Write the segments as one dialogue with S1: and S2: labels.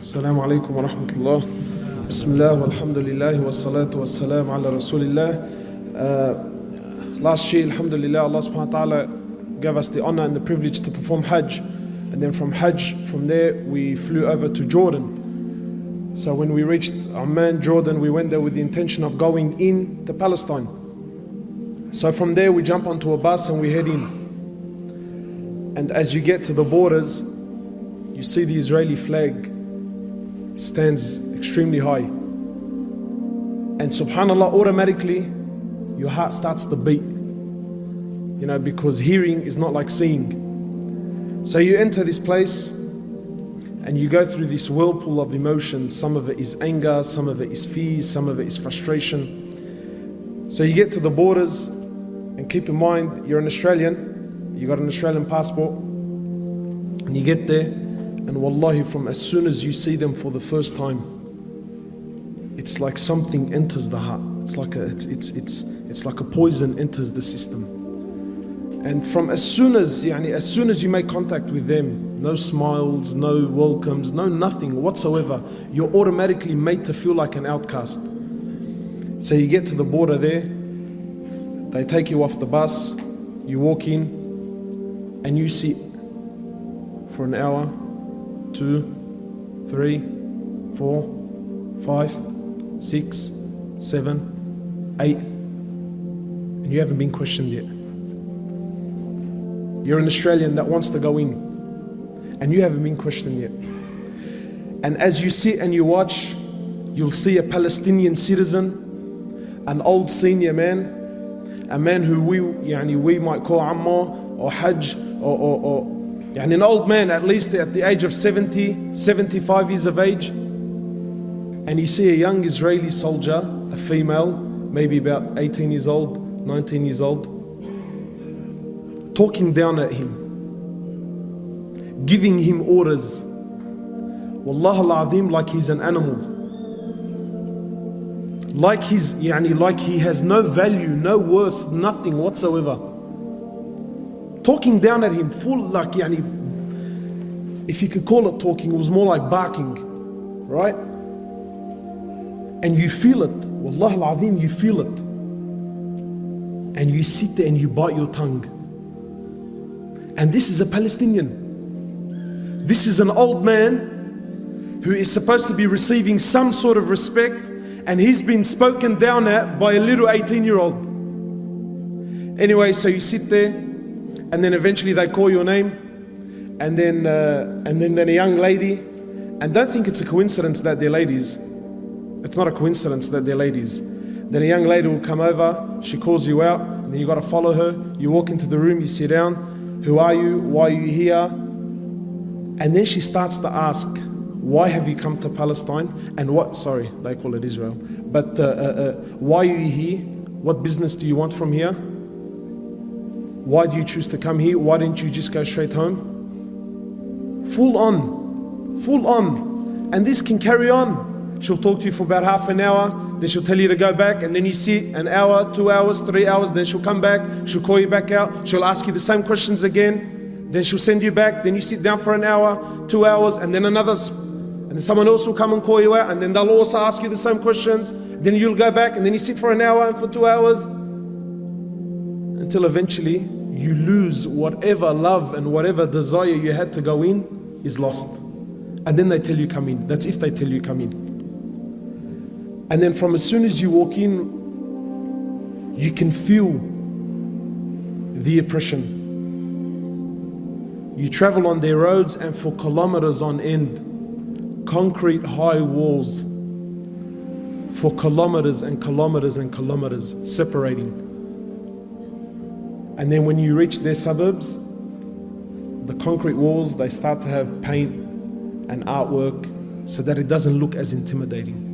S1: Assalamu alaikum wa rahmatullah. Bismillah walhamdulillah wa salatu wa salam ala rasulillah. Last year, alhamdulillah, Allah subhanahu wa ta'ala gave us the honor and the privilege to perform Hajj. And then from Hajj, from there, we flew over to Jordan. So when we reached Amman, Jordan, we went there with the intention of going in to Palestine. So from there, we jump onto a bus and we head in. And as you get to the borders, you see the Israeli flag stands extremely high. And subhanAllah, automatically, your heart starts to beat. You know, because hearing is not like seeing. So you enter this place and you go through this whirlpool of emotions. Some of it is anger, some of it is fear, some of it is frustration. So you get to the borders, and keep in mind, you're an Australian, you got an Australian passport, and you get there, and wallahi, from as soon as you see them for the first time, it's like something enters the heart. It's like a poison enters the system. And from as soon as you make contact with them, no smiles, no welcomes, no nothing whatsoever, you're automatically made to feel like an outcast. So you get to the border there, they take you off the bus, you walk in, and you sit for an hour, 2, 3, 4, 5, 6, 7, 8, and you haven't been questioned yet. You're an Australian that wants to go in, and you haven't been questioned yet. And as you sit and you watch, you'll see a Palestinian citizen, an old senior man, a man who we might call Amma or Hajj, or an old man, at least at the age of 70, 75 years of age. And you see a young Israeli soldier, a female, maybe about 18 years old, 19 years old, talking down at him, giving him orders. Wallah al-Azim, like he's an animal. Like he has no value, no worth, nothing whatsoever. Talking down at him, full if you could call it talking, it was more like barking, right? And you feel it, Wallah al-Azim, you feel it. And you sit there and you bite your tongue. And this is a Palestinian. This is an old man who is supposed to be receiving some sort of respect, and he's been spoken down at by a little 18-year-old. Anyway, so you sit there, and then eventually they call your name, and then a young lady, and don't think it's a coincidence that they're ladies. It's not a coincidence that they're ladies. Then a young lady will come over, she calls you out, and then you got to follow her. You walk into the room, you sit down. Who are you? Why are you here? And then she starts to ask, why have you come to Palestine? And what, sorry, they call it Israel. But why are you here? What business do you want from here? Why do you choose to come here? Why didn't you just go straight home? Full on. And this can carry on. She'll talk to you for about half an hour, then she'll tell you to go back, and then you sit an hour, 2 hours, 3 hours, then she'll come back, she'll call you back out, she'll ask you the same questions again, then she'll send you back, then you sit down for an hour, 2 hours, and then and then someone else will come and call you out, and then they'll also ask you the same questions, then you'll go back, and then you sit for an hour and for 2 hours, until eventually you lose whatever love and whatever desire you had to go in is lost. And then they tell you come in. That's if they tell you come in. And then from as soon as you walk in, you can feel the oppression. You travel on their roads, and for kilometers on end, concrete high walls for kilometers and kilometers and kilometers separating. And then when you reach their suburbs, the concrete walls, they start to have paint and artwork so that it doesn't look as intimidating.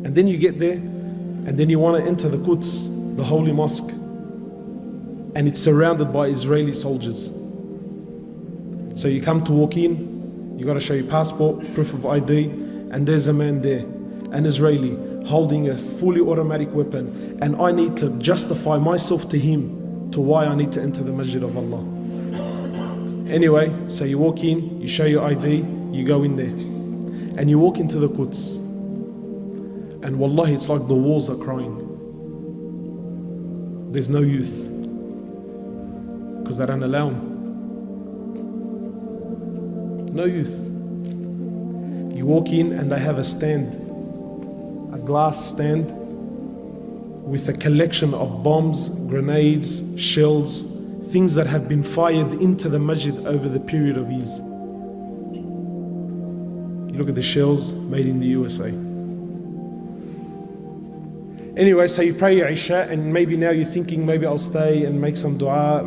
S1: And then you get there, and then you want to enter the Quds, the holy mosque, and it's surrounded by Israeli soldiers. So you come to walk in, you got to show your passport, proof of ID, and there's a man there, an Israeli, holding a fully automatic weapon, and I need to justify myself to him to why I need to enter the masjid of Allah. Anyway, so you walk in, you show your ID, you go in there and you walk into the Quds, and wallahi, it's like the walls are crying. There's no youth because they don't allow them. No youth. You walk in and they have a stand, a glass stand with a collection of bombs, grenades, shells, things that have been fired into the masjid over the period of years. You look at the shells made in the USA. Anyway, so you pray your Isha, and maybe now you're thinking, maybe I'll stay and make some dua.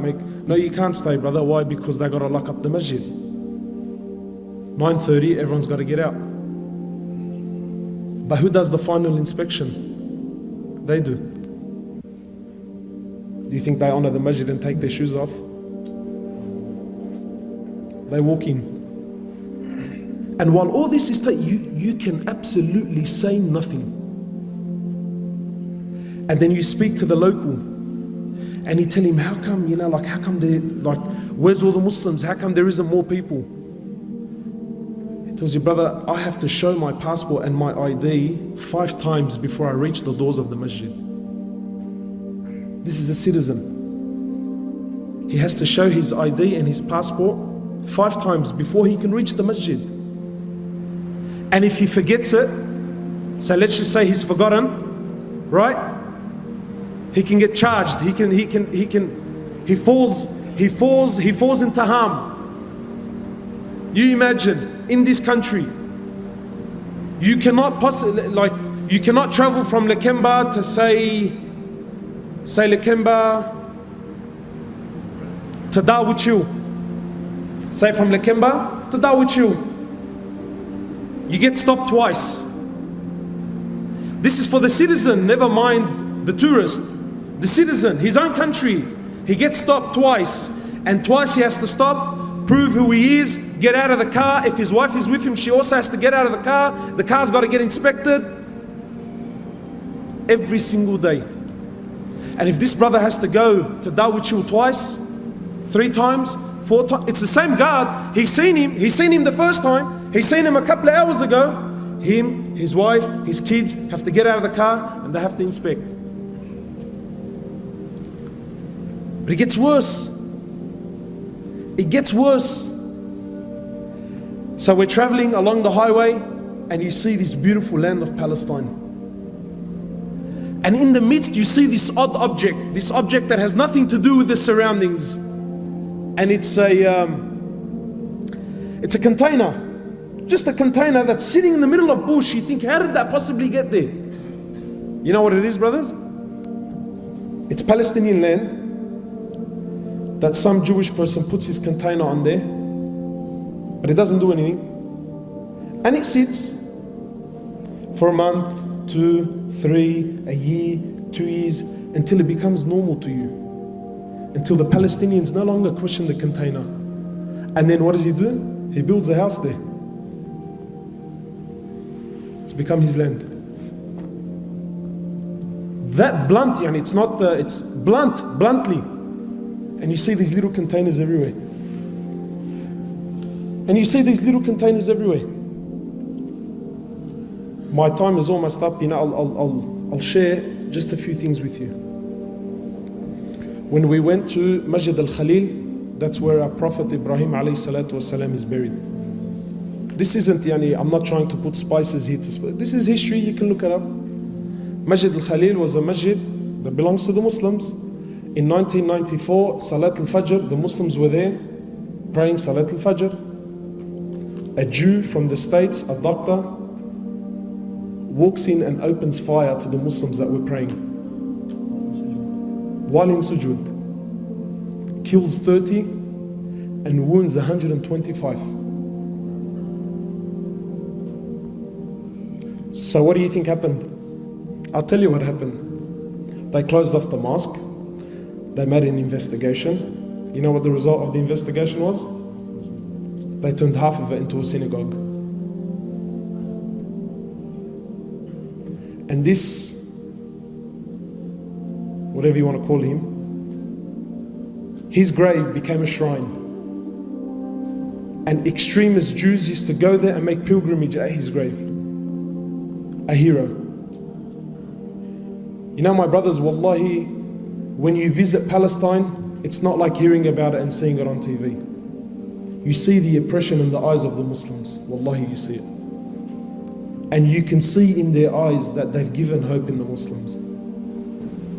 S1: No, you can't stay, brother. Why? Because they got to lock up the masjid. 9:30, everyone's got to get out. But who does the final inspection? They do. Do you think they honor the masjid and take their shoes off? They walk in. And while all this is you can absolutely say nothing. And then you speak to the local and you tell him, how come, how come where's all the Muslims? How come there isn't more people? He tells you, brother, I have to show my passport and my ID 5 times before I reach the doors of the masjid. This is a citizen. He has to show his ID and his passport 5 times before he can reach the masjid. And if he forgets it, so let's just say he's forgotten, right? He can get charged. He falls into harm. You imagine, in this country, you cannot you cannot travel from Lakemba to say Lakemba to Darwich. Say from Lakemba to Darwich. You get stopped twice. This is for the citizen, never mind the tourist. The citizen, his own country, he gets stopped twice. And twice he has to stop, prove who he is, get out of the car. If his wife is with him, she also has to get out of the car. The car's got to get inspected. Every single day. And if this brother has to go to Darwich twice, 3 times, 4 times, it's the same guard. He's seen him the first time. He's seen him a couple of hours ago. Him, his wife, his kids have to get out of the car and they have to inspect. But it gets worse. It gets worse. So we're traveling along the highway and you see this beautiful land of Palestine. And in the midst you see this odd object, this object that has nothing to do with the surroundings. And it's a container. Just a container that's sitting in the middle of bush. You think, how did that possibly get there? You know what it is, brothers? It's Palestinian land that some Jewish person puts his container on there, but it doesn't do anything. And it sits for a month, 2, 3, a year, 2 years, until it becomes normal to you. Until the Palestinians no longer question the container. And then what does he do? He builds a house there. It's become his land. That blunt, it's not, it's bluntly. And you see these little containers everywhere. My time is almost up. I'll share just a few things with you. When we went to Masjid al-Khalil, that's where our Prophet Ibrahim alayhi salatu wasalam is buried. This isn't, I'm not trying to put spices here. This is history, you can look it up. Masjid al-Khalil was a masjid that belongs to the Muslims. In 1994, Salat al-Fajr, the Muslims were there praying Salat al-Fajr. A Jew from the States, a doctor, walks in and opens fire to the Muslims that were praying. While in sujood, kills 30 and wounds 125. So what do you think happened? I'll tell you what happened. They closed off the mosque. They made an investigation. You know what the result of the investigation was? They turned half of it into a synagogue. And this, whatever you want to call him, his grave became a shrine. And extremist Jews used to go there and make pilgrimage at his grave. A hero. You know, my brothers, wallahi, when you visit Palestine, it's not like hearing about it and seeing it on TV. You see the oppression in the eyes of the Muslims. Wallahi, you see it. And you can see in their eyes that they've given hope in the Muslims.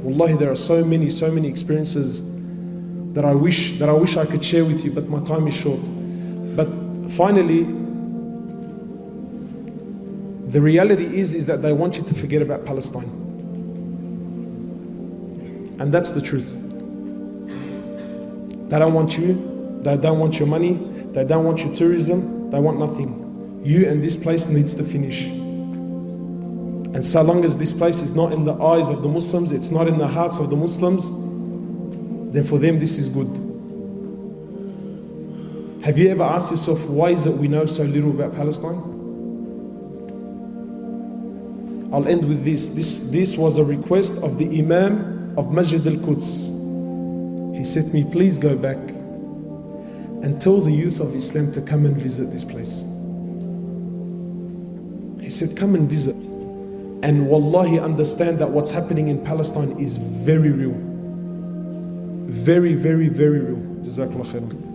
S1: Wallahi, there are so many experiences that I wish I could share with you, but my time is short. But finally, the reality is that they want you to forget about Palestine. And that's the truth. They don't want you, they don't want your money, they don't want your tourism, they want nothing. You and this place needs to finish. And so long as this place is not in the eyes of the Muslims, it's not in the hearts of the Muslims, then for them this is good. Have you ever asked yourself, why is it we know so little about Palestine? I'll end with this. This was a request of the Imam of Masjid al-Quds. He said to me, please go back and tell the youth of Islam to come and visit this place. He said, come and visit. And wallahi, understand that what's happening in Palestine is very real. Very, very, very real. Jazakallah khairan.